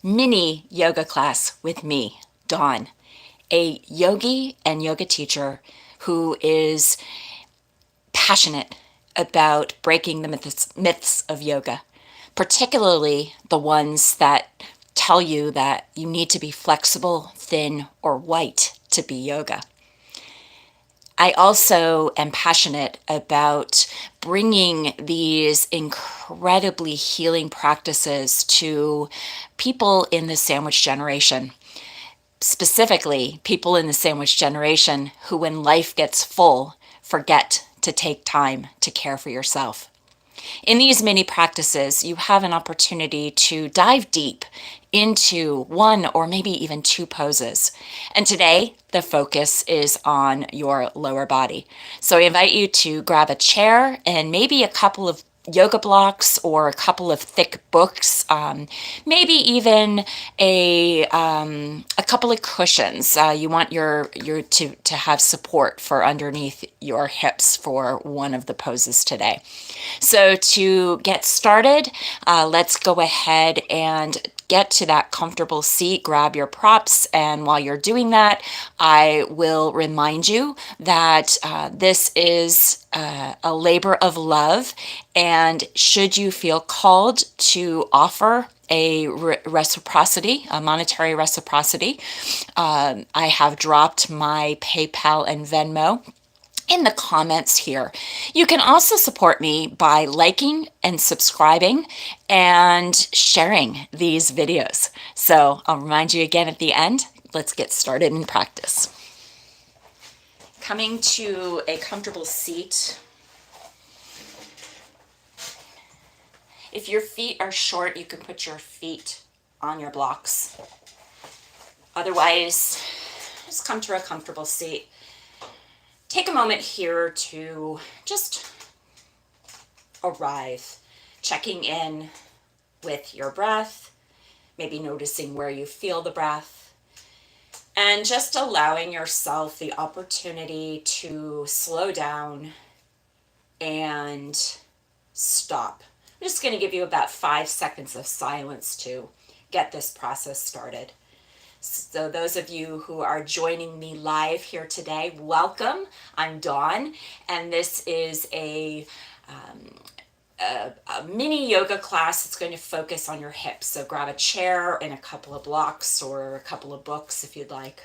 mini yoga class with me, Dawn, a yogi and yoga teacher who is passionate about breaking the myths of yoga, particularly the ones that tell you that you need to be flexible, thin, or white to be yoga. I also am passionate about bringing these incredibly healing practices to people in the sandwich generation, specifically people in the sandwich generation who, when life gets full, forget to take time to care for yourself. In these mini practices, you have an opportunity to dive deep into one or maybe even two poses. And today, the focus is on your lower body. So I invite you to grab a chair and maybe a couple of yoga blocks or a couple of thick books, maybe even a couple of cushions. You want your to have support for underneath your hips for one of the poses today. So to get started, let's go ahead and get to that comfortable seat, grab your props, and while you're doing that, I will remind you that this is a labor of love, and should you feel called to offer a reciprocity, a monetary reciprocity, I have dropped my PayPal and Venmo in the comments here. You can also support me by liking and subscribing and sharing these videos. So I'll remind you again at the end. Let's get started in practice. Coming to a comfortable seat. If your feet are short, you can put your feet on your blocks. Otherwise, just come to a comfortable seat. Take a moment here to just arrive, checking in with your breath, maybe noticing where you feel the breath, and just allowing yourself the opportunity to slow down and stop. I'm just going to give you about 5 seconds of silence to get this process started. So those of you who are joining me live here today, welcome. I'm Dawn, and this is a mini yoga class that's going to focus on your hips. So grab a chair and a couple of blocks or a couple of books if you'd like.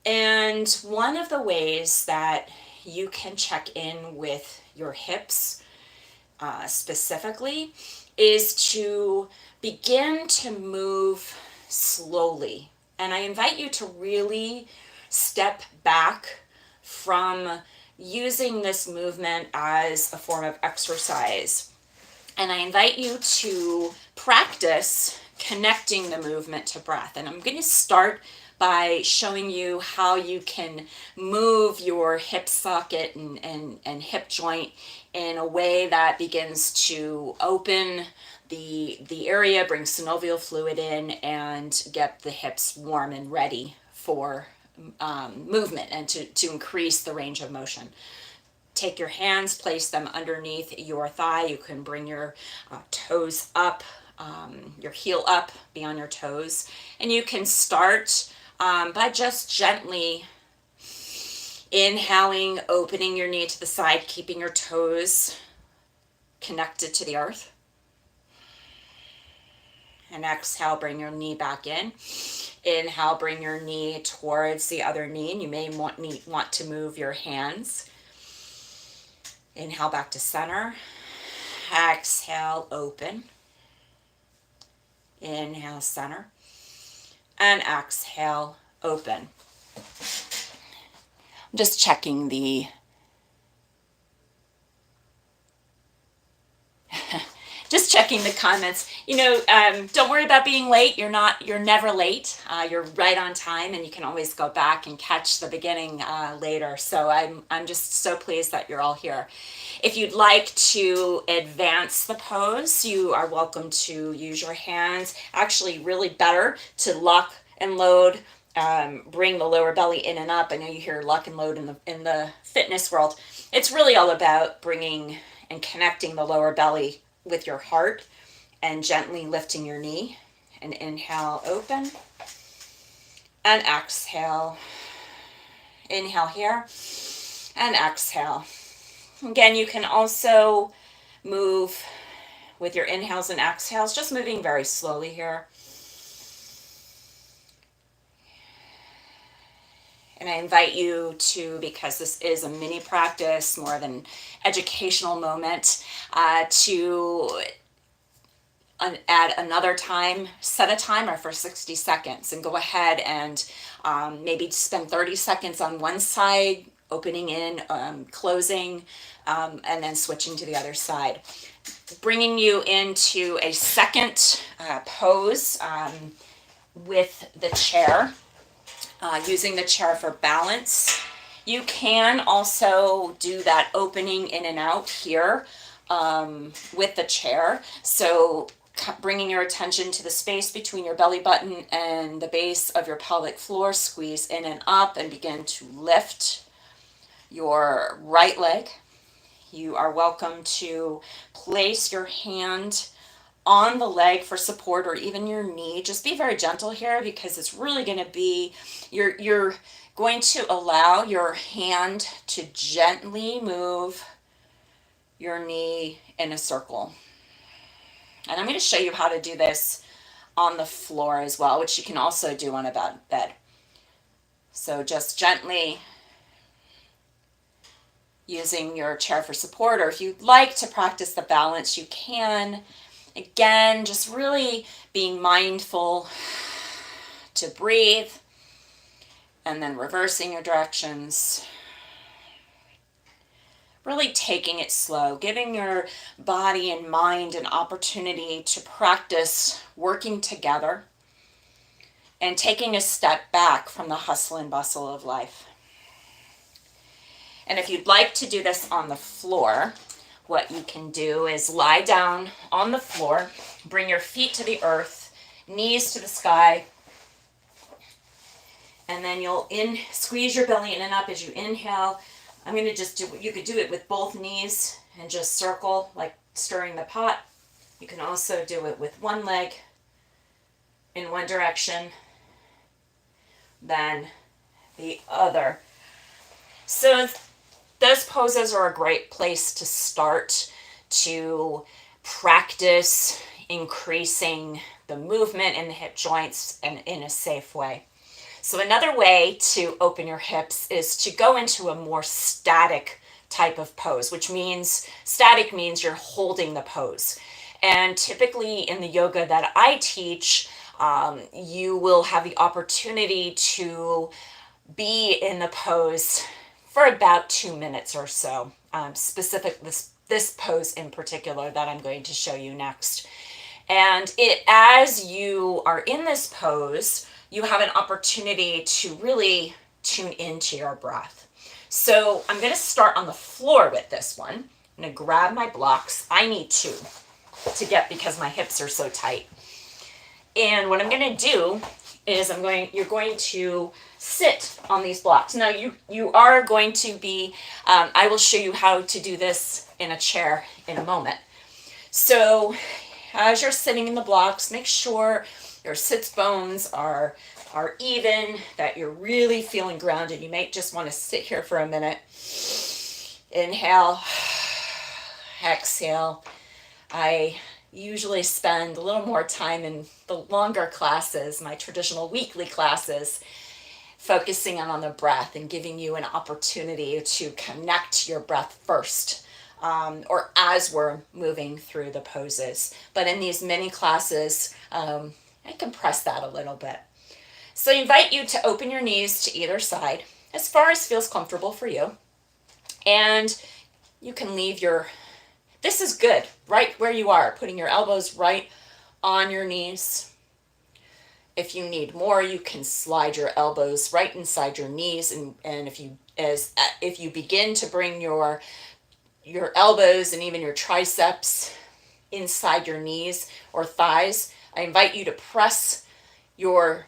And one of the ways that you can check in with your hips specifically is to begin to move slowly. And I invite you to really step back from using this movement as a form of exercise. And I invite you to practice connecting the movement to breath. And I'm going to start by showing you how you can move your hip socket and hip joint in a way that begins to open the area, bring synovial fluid in, and get the hips warm and ready for movement and to increase the range of motion. Take your hands, place them underneath your thigh. You can bring your toes up, your heel up beyond your toes, and you can start by just gently inhaling, opening your knee to the side, keeping your toes connected to the earth. And exhale, bring your knee back in. Inhale, bring your knee towards the other knee, and you may want to move your hands. Inhale back to center. Exhale, open. Inhale, center. And exhale, open. I'm just checking the comments. Don't worry about being late. You're never late. You're right on time, and you can always go back and catch the beginning later. So I'm just so pleased that you're all here. If you'd like to advance the pose, you are welcome to use your hands. Actually, really better to lock and load, bring the lower belly in and up. I know you hear lock and load in the fitness world. It's really all about bringing and connecting the lower belly with your heart and gently lifting your knee. And inhale, open, and exhale. Inhale here, and exhale. Again, you can also move with your inhales and exhales, just moving very slowly here. And I invite you to, because this is a mini practice, more of an educational moment, to add another time, set a timer for 60 seconds and go ahead and maybe spend 30 seconds on one side, opening in, closing, and then switching to the other side. Bringing you into a second pose with the chair, using the chair for balance. You can also do that opening in and out here with the chair. So bringing your attention to the space between your belly button and the base of your pelvic floor, squeeze in and up and begin to lift your right leg. You are welcome to place your hand on the leg for support, or even your knee. Just be very gentle here, because it's really going to be, you're going to allow your hand to gently move your knee in a circle. And I'm going to show you how to do this on the floor as well, which you can also do on a bed. So just gently using your chair for support, or if you'd like to practice the balance, you can. Again, just really being mindful to breathe, and then reversing your directions. Really taking it slow, giving your body and mind an opportunity to practice working together and taking a step back from the hustle and bustle of life. And if you'd like to do this on the floor, what you can do is lie down on the floor, bring your feet to the earth, knees to the sky, and then you'll squeeze your belly in and up as you inhale. I'm going to just do, you could do it with both knees and just circle, like stirring the pot. You can also do it with one leg in one direction, then the other. So those poses are a great place to start to practice increasing the movement in the hip joints and in a safe way. So another way to open your hips is to go into a more static type of pose, which means static means you're holding the pose. And typically in the yoga that I teach, you will have the opportunity to be in the pose for about 2 minutes or so, specific this pose in particular that I'm going to show you next. And as you are in this pose, you have an opportunity to really tune into your breath. So I'm going to start on the floor with this one. I'm going to grab my blocks. I need two to get, because my hips are so tight. And what I'm going to do is you're going to sit on these blocks. Now you are going to be, I will show you how to do this in a chair in a moment. So as you're sitting in the blocks, make sure your sits bones are even, that you're really feeling grounded. You may just want to sit here for a minute. Inhale, exhale. I usually spend a little more time in the longer classes, my traditional weekly classes, focusing on the breath and giving you an opportunity to connect your breath first, or as we're moving through the poses. But in these mini classes, I compress that a little bit. So I invite you to open your knees to either side as far as feels comfortable for you. And you can leave this is good, right where you are, putting your elbows right on your knees. If you need more, you can slide your elbows right inside your knees. And if you begin to bring your elbows and even your triceps inside your knees or thighs, I invite you to press your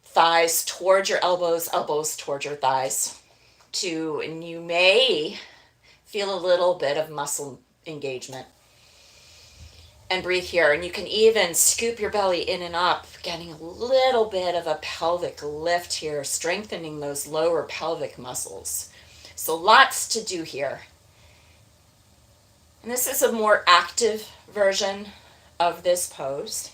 thighs towards your elbows towards your thighs and you may feel a little bit of muscle engagement. And breathe here. And you can even scoop your belly in and up, getting a little bit of a pelvic lift here, strengthening those lower pelvic muscles. So lots to do here. And this is a more active version of this pose.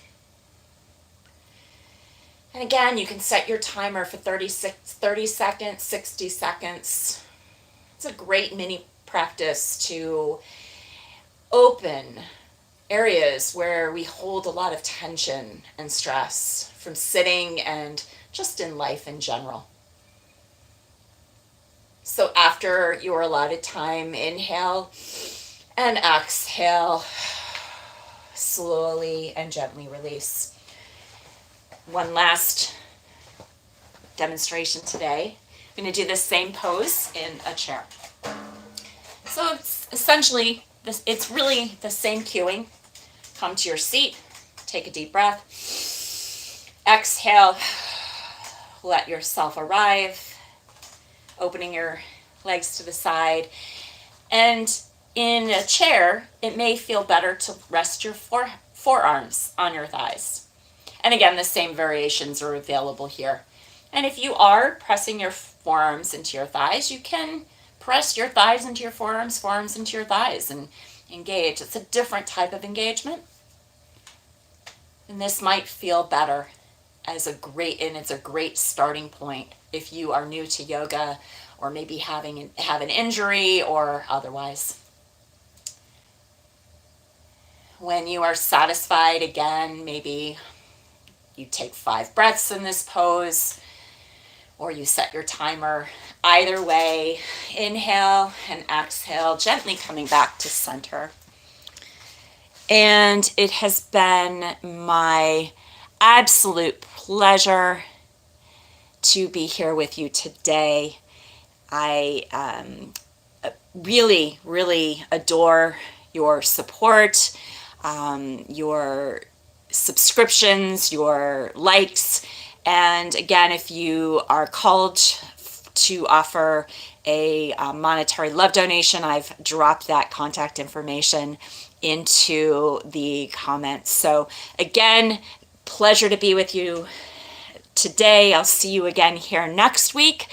And again, you can set your timer for 30 seconds, 60 seconds. It's a great mini practice to open areas where we hold a lot of tension and stress from sitting and just in life in general. So after your allotted time, inhale and exhale, slowly and gently release. One last demonstration today. I'm going to do the same pose in a chair. So it's essentially, it's really the same cueing. Come to your seat, take a deep breath, exhale, let yourself arrive, opening your legs to the side. And in a chair, it may feel better to rest your forearms on your thighs. And again, the same variations are available here. And if you are pressing your forearms into your thighs, you can press your thighs into your forearms, forearms into your thighs, and engage. It's a different type of engagement. And this might feel better it's a great starting point if you are new to yoga or maybe have an injury or otherwise. When you are satisfied, again, maybe you take 5 breaths in this pose or you set your timer. Either way, inhale and exhale, gently coming back to center. And it has been my absolute pleasure to be here with you today. I really, really adore your support, your subscriptions, your likes. And again, if you are called to offer a monetary love donation, I've dropped that contact information into the comments. So again, pleasure to be with you today. I'll see you again here next week.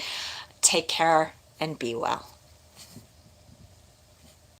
Take care and be well.